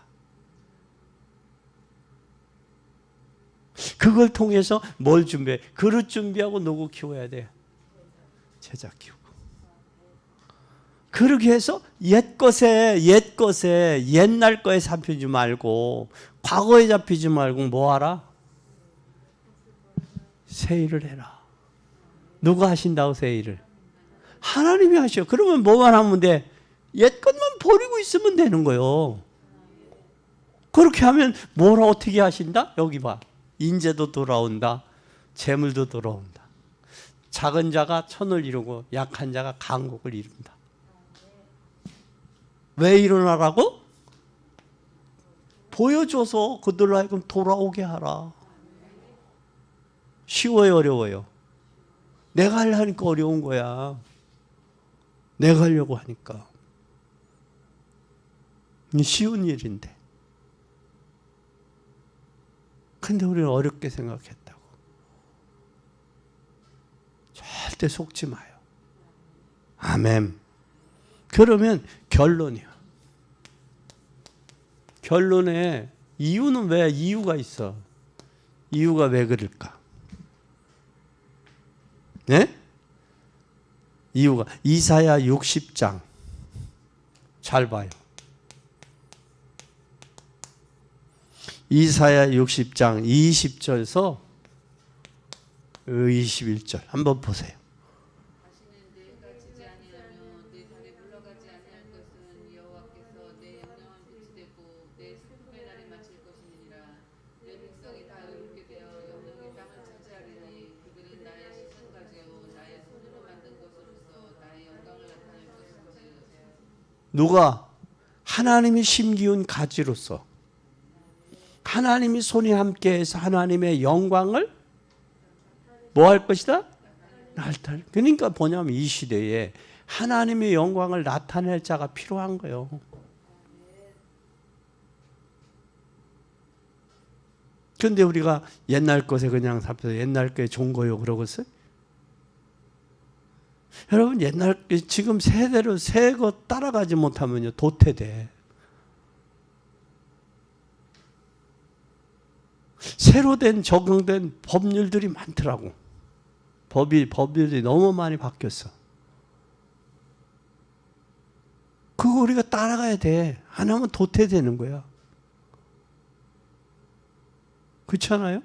그걸 통해서 뭘 준비해? 그릇 준비하고 누구 키워야 돼? 제자 키우고. 그렇게 해서 옛날 거에 잡히지 말고 과거에 잡히지 말고 뭐 하라? 새 일을 해라. 누가 하신다고 새 일을? 하나님이 하셔. 그러면 뭐만 하면 돼? 옛 것만 버리고 있으면 되는 거예요. 그렇게 하면 뭘 어떻게 하신다? 여기 봐. 인재도 돌아온다. 재물도 돌아온다. 작은 자가 천을 이루고 약한 자가 강국을 이룬다. 왜 일어나라고? 보여줘서 그들로 하여금 돌아오게 하라. 쉬워요, 어려워요? 내가 하려니까 어려운 거야. 내가 하려고 하니까. 쉬운 일인데. 근데 우리는 어렵게 생각했다고. 절대 속지 마요. 아멘. 그러면 결론이야. 결론에 이유는 왜? 이유가 있어. 이유가 왜 그럴까? 네? 이유가 이사야 60장 잘 봐요. 이사야 60장 20절에서 21절 한번 보세요. 다시는 내가 지지 아니하며 내 발에 물러가지 아니할 것은 여호와께서 내 영영한 빛이 되고 내 슬픔의 날이 마칠 것이니라. 내 백성이 다 의롭게 되어 영영의 땅을 차지하리니 그들은 나의 시선가지요 나의 손으로 만든 것으로서 나의 영광을 나타낼 것이지. 누가? 하나님이 심기운 가지로서 하나님이 손이 함께해서 하나님의 영광을 뭐 할 것이다? 나타낼. 그러니까 뭐냐면 이 시대에 하나님의 영광을 나타낼 자가 필요한 거예요. 그런데 우리가 옛날 것에 그냥 잡혀서 옛날 게 좋은 거요 그러고 있어요. 여러분 옛날 지금 세대로 새 것 따라가지 못하면요 도태돼. 새로 된 적용된 법률들이 많더라고. 법률이 너무 많이 바뀌었어. 그거 우리가 따라가야 돼. 안 하면 도태되는 거야. 그렇잖아요?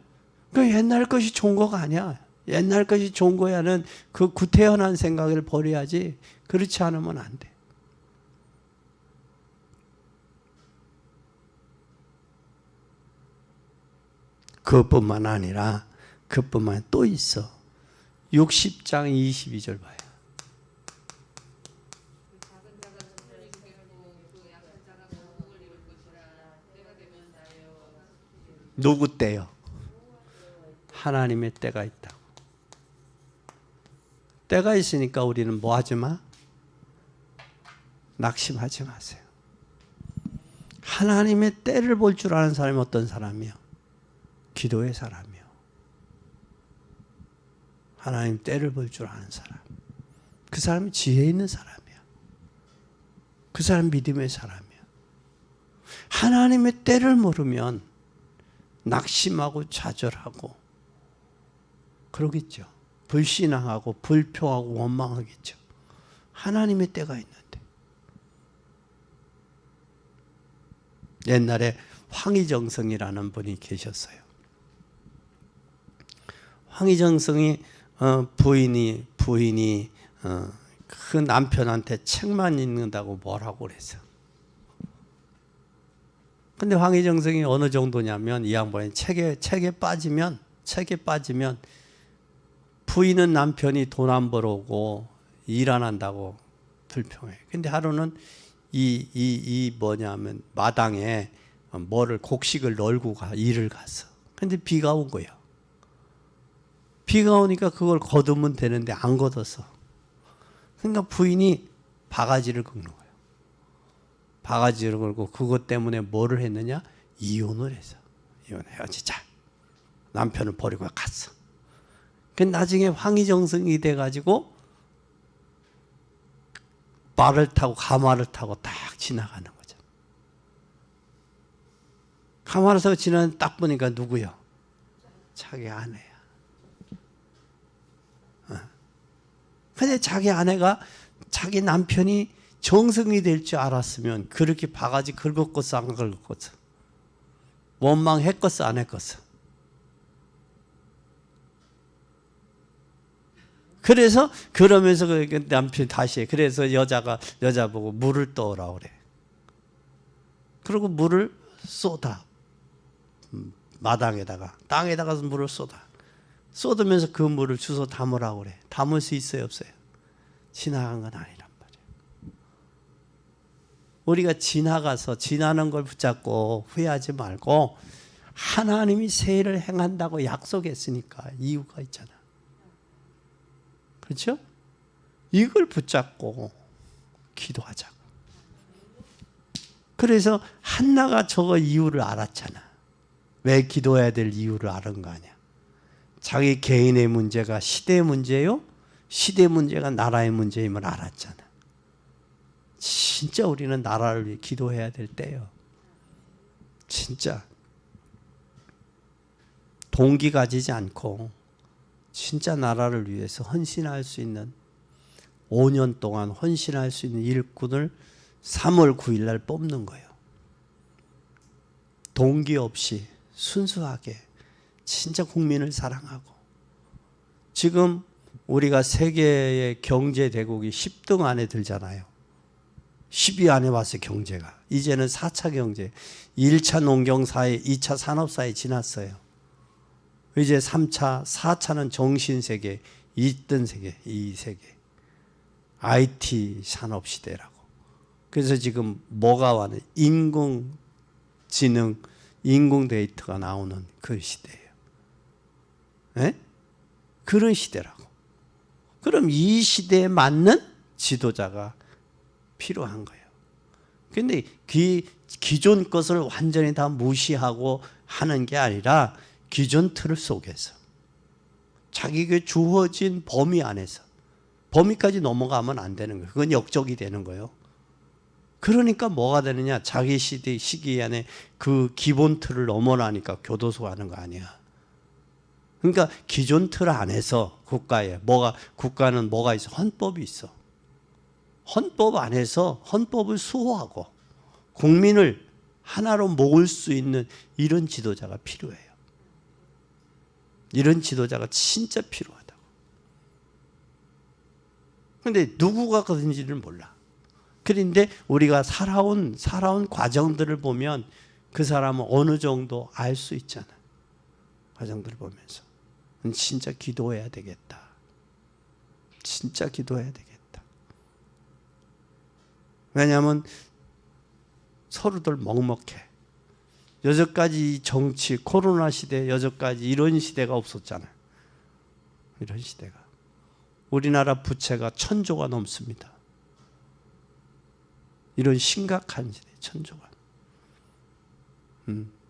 그 옛날 것이 좋은 거가 아니야. 옛날 것이 좋은 거야는 그 구태연한 생각을 버려야지. 그렇지 않으면 안 돼. 그것뿐만 아니라 그것뿐만 또 있어. 60장 22절 봐요. 작은 자가 천을 이루겠고 그 약한 자가 강국을 이룰 것이라. 때가 되면 나의 여호와가 누구 때요? 하나님의 때가 있다고. 때가 있으니까 우리는 뭐 하지 마? 낙심하지 마세요. 하나님의 때를 볼 줄 아는 사람이 어떤 사람이요? 기도의 사람이요. 하나님 때를 볼 줄 아는 사람. 그 사람이 지혜 있는 사람이야. 그 사람 믿음의 사람이야. 하나님의 때를 모르면 낙심하고 좌절하고 그러겠죠. 불신앙하고 불평하고 원망하겠죠. 하나님의 때가 있는데. 옛날에 황희정성이라는 분이 계셨어요. 황희정성이 부인이 그 남편한테 책만 읽는다고 뭐라고 그랬어. 근데 황희정성이 어느 정도냐면 이 양반이 책에 빠지면 부인은 남편이 돈 안 벌어오고 일 안 한다고 불평해. 근데 하루는 뭐냐면 마당에 곡식을 널고 일을 갔어. 근데 비가 온 거야. 비가 오니까 그걸 걷으면 되는데 안 걷었어. 그러니까 부인이 바가지를 긁는 거예요. 바가지를 걸고 그것 때문에 뭐를 했느냐? 이혼을 해서. 헤어지자. 남편을 버리고 갔어. 그 나중에 황희정성이 돼가지고 가마를 타고 딱 지나가는 거죠. 가마를 타고 지나는 딱 보니까 누구요? 자기 아내야. 근데 자기 아내가 자기 남편이 정성이 될 줄 알았으면 그렇게 바가지 긁었겠어 안 긁었겠어? 원망했겠어 안 했겠어? 그러면서 그 남편이 다시 그래서 여자 보고 물을 떠오라 그래. 그리고 물을 쏟아. 마당에다가 땅에다가 물을 쏟으면서 그 물을 주워 담으라고 그래. 담을 수 있어요 없어요? 지나간 건 아니란 말이에요. 우리가 지나는 걸 붙잡고 후회하지 말고 하나님이 새 일을 행한다고 약속했으니까 이유가 있잖아. 그렇죠? 이걸 붙잡고 기도하자고. 그래서 한나가 저거 이유를 알았잖아. 왜 기도해야 될 이유를 아는 거 아니야. 자기 개인의 문제가 시대의 문제요? 시대 문제가 나라의 문제임을 알았잖아. 진짜 우리는 나라를 위해 기도해야 될 때요. 진짜 동기 가지지 않고 진짜 나라를 위해서 헌신할 수 있는 5년 동안 헌신할 수 있는 일꾼을 3월 9일 날 뽑는 거예요. 동기 없이 순수하게 진짜 국민을 사랑하고. 지금 우리가 세계의 경제 대국이 10등 안에 들잖아요. 10위 안에 왔어요 경제가. 이제는 4차 경제, 1차 농경사회, 2차 산업사회 지났어요. 이제 3차, 4차는 정신세계, 2등 세계, 2세계. IT 산업시대라고. 그래서 지금 뭐가 와는 인공지능, 인공데이터가 나오는 그 시대예요. 네? 그런 시대라고. 그럼 이 시대에 맞는 지도자가 필요한 거예요. 그런데 기존 것을 완전히 다 무시하고 하는 게 아니라 기존 틀 속에서 자기에게 주어진 범위 안에서 범위까지 넘어가면 안 되는 거예요. 그건 역적이 되는 거예요. 그러니까 뭐가 되느냐? 자기 시기 안에 그 기본 틀을 넘어나니까 교도소 가는 거 아니야. 그러니까 기존 틀 안에서 국가는 뭐가 있어? 헌법이 있어. 헌법 안에서 헌법을 수호하고 국민을 하나로 모을 수 있는 이런 지도자가 필요해요. 이런 지도자가 진짜 필요하다고. 그런데 누구가 그런지를 몰라. 그런데 우리가 살아온 과정들을 보면 그 사람은 어느 정도 알 수 있잖아. 과정들을 보면서. 진짜 기도해야 되겠다. 진짜 기도해야 되겠다. 왜냐하면 서로들 먹먹해. 여태까지 정치, 코로나 시대, 여태까지 이런 시대가 없었잖아요. 이런 시대가. 우리나라 부채가 1,000조가 넘습니다. 이런 심각한 시대, 1,000조가.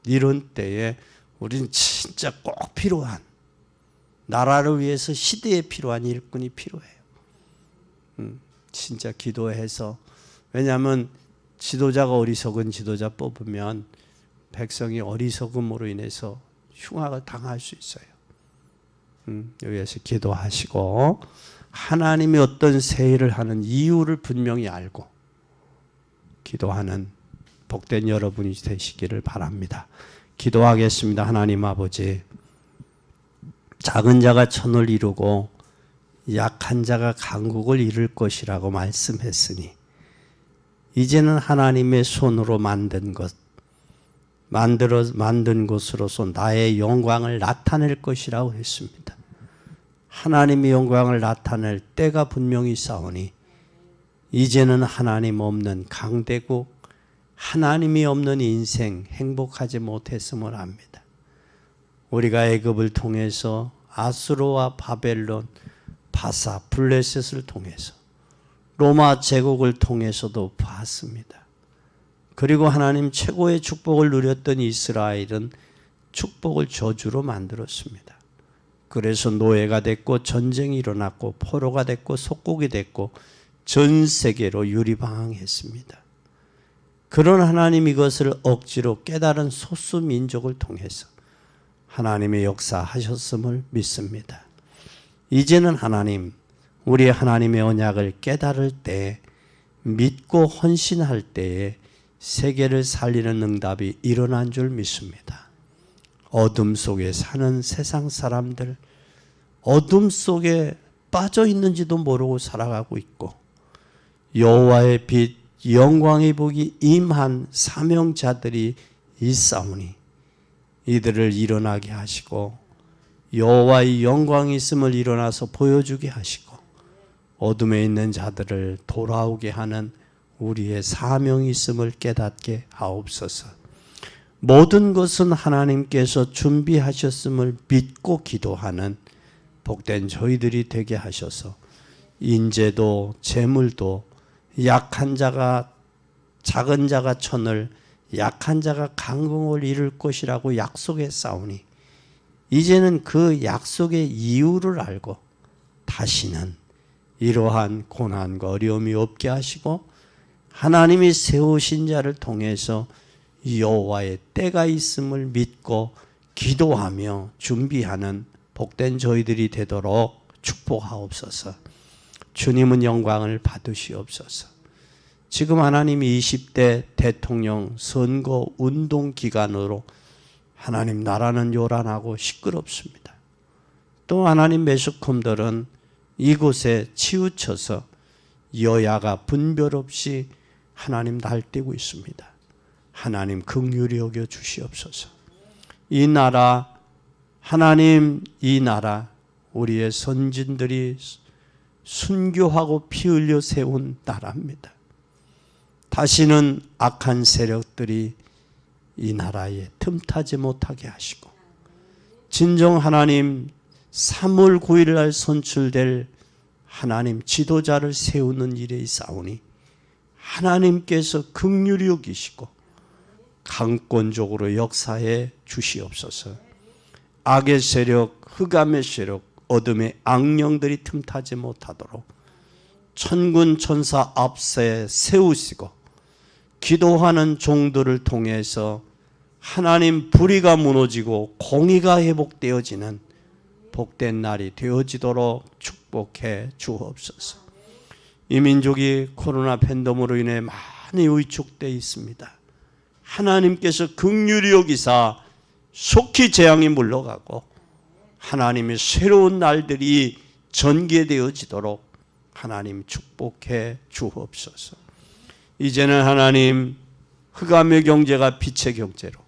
이런 때에 우리는 진짜 꼭 필요한, 나라를 위해서 시대에 필요한 일꾼이 필요해요. 진짜 기도해서. 왜냐하면 지도자가 어리석은 지도자 뽑으면 백성이 어리석음으로 인해서 흉악을 당할 수 있어요. 여기에서 기도하시고 하나님이 어떤 세일을 하는 이유를 분명히 알고 기도하는 복된 여러분이 되시기를 바랍니다. 기도하겠습니다. 하나님 아버지, 작은 자가 천을 이루고 약한 자가 강국을 이룰 것이라고 말씀했으니 이제는 하나님의 손으로 만든 것으로서 나의 영광을 나타낼 것이라고 했습니다. 하나님의 영광을 나타낼 때가 분명히 있사오니 이제는 하나님 없는 강대국, 하나님이 없는 인생 행복하지 못했음을 압니다. 우리가 애굽을 통해서 아수르와 바벨론, 바사, 블레셋을 통해서 로마 제국을 통해서도 봤습니다. 그리고 하나님 최고의 축복을 누렸던 이스라엘은 축복을 저주로 만들었습니다. 그래서 노예가 됐고 전쟁이 일어났고 포로가 됐고 속국이 됐고 전 세계로 유리방황했습니다. 그런 하나님 이것을 억지로 깨달은 소수 민족을 통해서 하나님의 역사하셨음을 믿습니다. 이제는 하나님, 우리 하나님의 언약을 깨달을 때, 믿고 헌신할 때에 세계를 살리는 응답이 일어난 줄 믿습니다. 어둠 속에 사는 세상 사람들, 어둠 속에 빠져 있는지도 모르고 살아가고 있고 여호와의 빛, 영광의 복이 임한 사명자들이 있사오니 이들을 일어나게 하시고 여호와의 영광이 있음을 일어나서 보여주게 하시고 어둠에 있는 자들을 돌아오게 하는 우리의 사명이 있음을 깨닫게 하옵소서. 모든 것은 하나님께서 준비하셨음을 믿고 기도하는 복된 저희들이 되게 하셔서 인재도 재물도 약한 자가 작은 자가 천을 약한 자가 강공을 이룰 것이라고 약속했사오니 이제는 그 약속의 이유를 알고 다시는 이러한 고난과 어려움이 없게 하시고 하나님이 세우신 자를 통해서 여호와의 때가 있음을 믿고 기도하며 준비하는 복된 저희들이 되도록 축복하옵소서. 주님은 영광을 받으시옵소서. 지금 하나님이 20대 대통령 선거 운동 기간으로 하나님 나라는 요란하고 시끄럽습니다. 또 하나님 매스컴들은 이곳에 치우쳐서 여야가 분별 없이 하나님 날뛰고 있습니다. 하나님 긍휼히 여겨 주시옵소서. 이 나라 하나님, 이 나라 우리의 선진들이 순교하고 피 흘려 세운 나라입니다. 다시는 악한 세력들이 이 나라에 틈타지 못하게 하시고 진정 하나님 3월 9일 날 선출될 하나님 지도자를 세우는 일에 있사오니 하나님께서 긍휼히 여기시고 강권적으로 역사해 주시옵소서. 악의 세력, 흑암의 세력, 어둠의 악령들이 틈타지 못하도록 천군 천사 앞에 세우시고 기도하는 종들을 통해서 하나님 불의가 무너지고 공의가 회복되어지는 복된 날이 되어지도록 축복해 주옵소서. 이 민족이 코로나 팬데믹으로 인해 많이 위축되어 있습니다. 하나님께서 긍휼히 여기사 속히 재앙이 물러가고 하나님의 새로운 날들이 전개되어지도록 하나님 축복해 주옵소서. 이제는 하나님 흑암의 경제가 빛의 경제로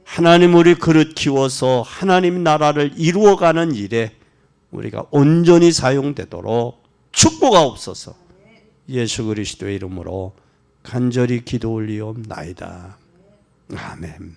하나님 우리 그릇 키워서 하나님 나라를 이루어가는 일에 우리가 온전히 사용되도록 축복하옵소서. 예수 그리스도의 이름으로 간절히 기도 올리옵나이다. 아멘.